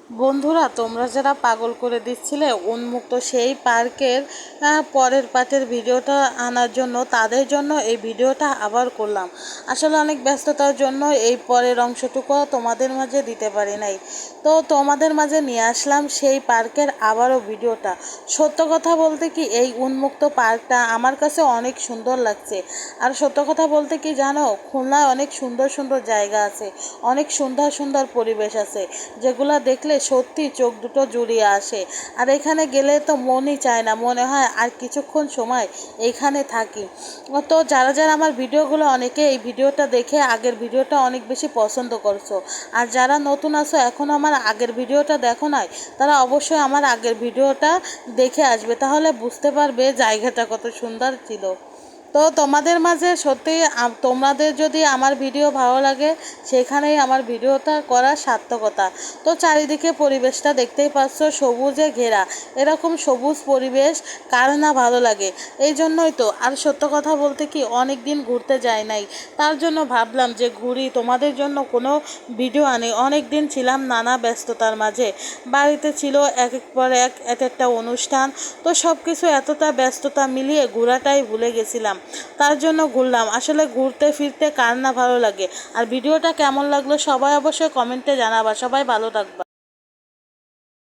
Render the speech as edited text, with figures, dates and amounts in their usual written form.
বন্ধুরা, তোমরা যারা পাগল করে দিচ্ছিলে উন্মুক্ত সেই পার্কের পরের পার্টের ভিডিওটা আনার জন্য, তাদের জন্য এই ভিডিওটা আবার করলাম। আসলে অনেক ব্যস্ততার জন্য এই পরের অংশটুকু তোমাদের মাঝে দিতে পারি নাই, তো তোমাদের মাঝে নিয়ে আসলাম সেই পার্কের আবারও ভিডিওটা। সত্য কথা বলতে কি, এই উন্মুক্ত পার্কটা আমার কাছে অনেক সুন্দর লাগছে। আর সত্য কথা বলতে কি জানো, খুলনায় অনেক সুন্দর সুন্দর জায়গা আছে, অনেক সুন্দর সুন্দর পরিবেশ আছে, যেগুলো দেখলে সত্যি চোখ দুটো জুড়িয়ে আসে। আর এখানে গেলে তো মনই চায় না, মনে হয় আর কিছুক্ষণ সময় এইখানে থাকি। তো যারা যারা আমার ভিডিওগুলো, অনেকে এই ভিডিওটা দেখে আগের ভিডিওটা অনেক বেশি পছন্দ করছো, আর যারা নতুন আছো এখনও আমার আগের ভিডিওটা দেখো নাই, তারা অবশ্যই আমার আগের ভিডিওটা দেখে আসবে, তাহলে বুঝতে পারবে জায়গাটা কত সুন্দর ছিল। তো তোমাদের মাঝে সত্যি তোমাদের যদি আমার ভিডিও ভালো লাগে, সেখানেই আমার ভিডিওটা করার সার্থকতা। তো চারিদিকে পরিবেশটা দেখতেই পাচ্ছ, সবুজে ঘেরা। এরকম সবুজ পরিবেশ কার না ভালো লাগে। এই জন্যই তো। আর সত্য কথা বলতে কি, অনেক দিন ঘুরতে যাই নাই, তার জন্য ভাবলাম যে ঘুরি, তোমাদের জন্য কোনো ভিডিও আনি। অনেক দিন ছিলাম নানা ব্যস্ততার মাঝে, বাড়িতে ছিল একের পর এক একটা অনুষ্ঠান, তো সব কিছু এতটা ব্যস্ততা মিলিয়ে ঘোরাটাই ভুলে গেছিলাম। তার জন্য ঘুরলাম। আসলে ঘুরতে ফিরতে কার না ভালো লাগে। আর ভিডিওটা কেমন লাগলো সবাই অবশ্যই কমেন্টে জানাবা। সবাই ভালো থাকবা।